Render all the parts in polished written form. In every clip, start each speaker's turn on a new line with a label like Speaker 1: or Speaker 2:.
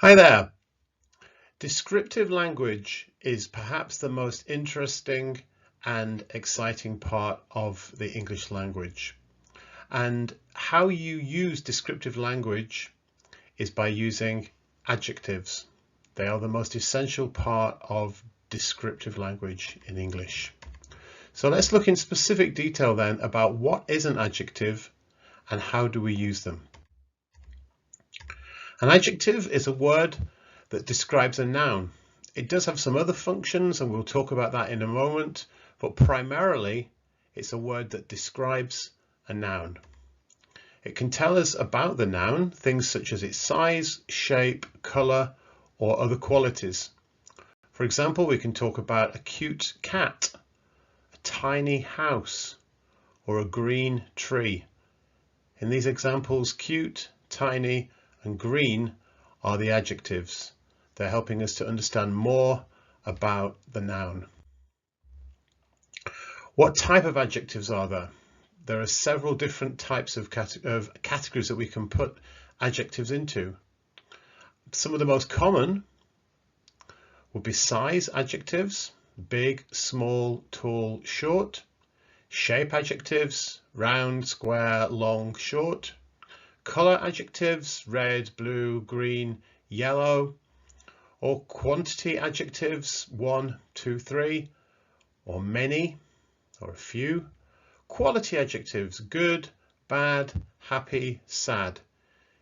Speaker 1: Hi there. Descriptive language is perhaps the most interesting and exciting part of the English language. And how you use descriptive language is by using adjectives. They are the most essential part of descriptive language in English. So let's look in specific detail then about what is an adjective and how do we use them. An adjective is a word that describes a noun. It does have some other functions and we'll talk about that in a moment, but primarily it's a word that describes a noun. It can tell us about the noun, things such as its size, shape, colour, or other qualities. For example, we can talk about a cute cat, a tiny house, or a green tree. In these examples, cute, tiny, and green are the adjectives. They're helping us to understand more about the noun. What type of adjectives are there? There are several different types of categories that we can put adjectives into. Some of the most common would be size adjectives, big, small, tall, short. Shape adjectives, round, square, long, short. Colour adjectives, red, blue, green, yellow. Or quantity adjectives, 1, 2, 3, or many, or a few. Quality adjectives, good, bad, happy, sad.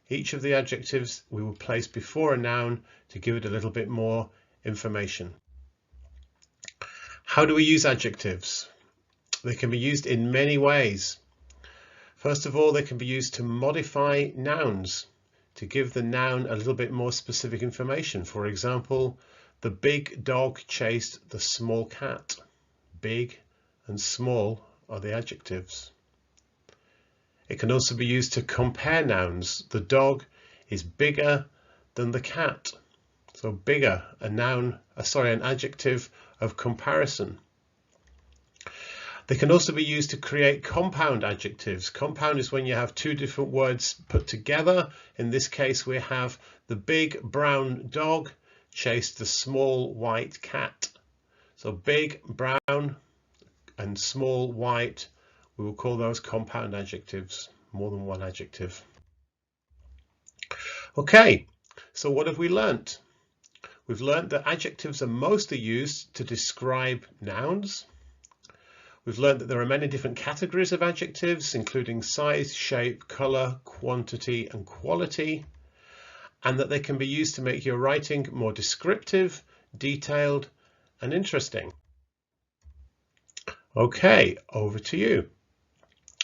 Speaker 1: Each of the adjectives we will place before a noun to give it a little bit more information. How do we use adjectives? They can be used in many ways. First of all, they can be used to modify nouns, to give the noun a little bit more specific information. For example, the big dog chased the small cat. Big and small are the adjectives. It can also be used to compare nouns. The dog is bigger than the cat. So bigger, an adjective of comparison. They can also be used to create compound adjectives. Compound is when you have two different words put together. In this case, we have the big brown dog chased the small white cat. So big, brown, and small, white, we will call those compound adjectives, more than one adjective. Okay, so what have we learnt? We've learnt that adjectives are mostly used to describe nouns. We've learned that there are many different categories of adjectives, including size, shape, colour, quantity, and quality, and that they can be used to make your writing more descriptive, detailed, and interesting. Okay, over to you.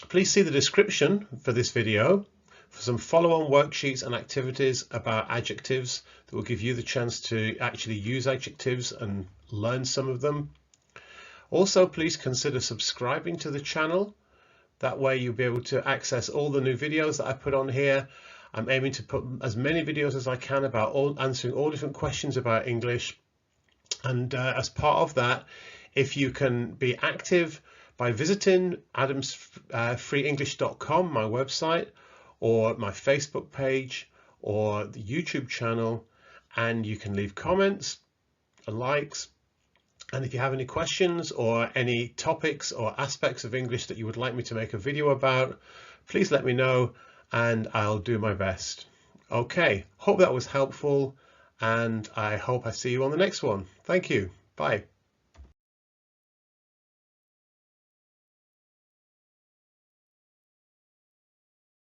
Speaker 1: Please see the description for this video for some follow-on worksheets and activities about adjectives that will give you the chance to actually use adjectives and learn some of them. Also, please consider subscribing to the channel. That way you'll be able to access all the new videos that I put on here. I'm aiming to put as many videos as I can about answering all different questions about English. And as part of that, if you can be active by visiting adamsfreeenglish.com, my website, or my Facebook page, or the YouTube channel, and you can leave comments and likes. And if you have any questions or any topics or aspects of English that you would like me to make a video about, please let me know and I'll do my best. Okay, hope that was helpful and I hope I see you on the next one. Thank you. Bye.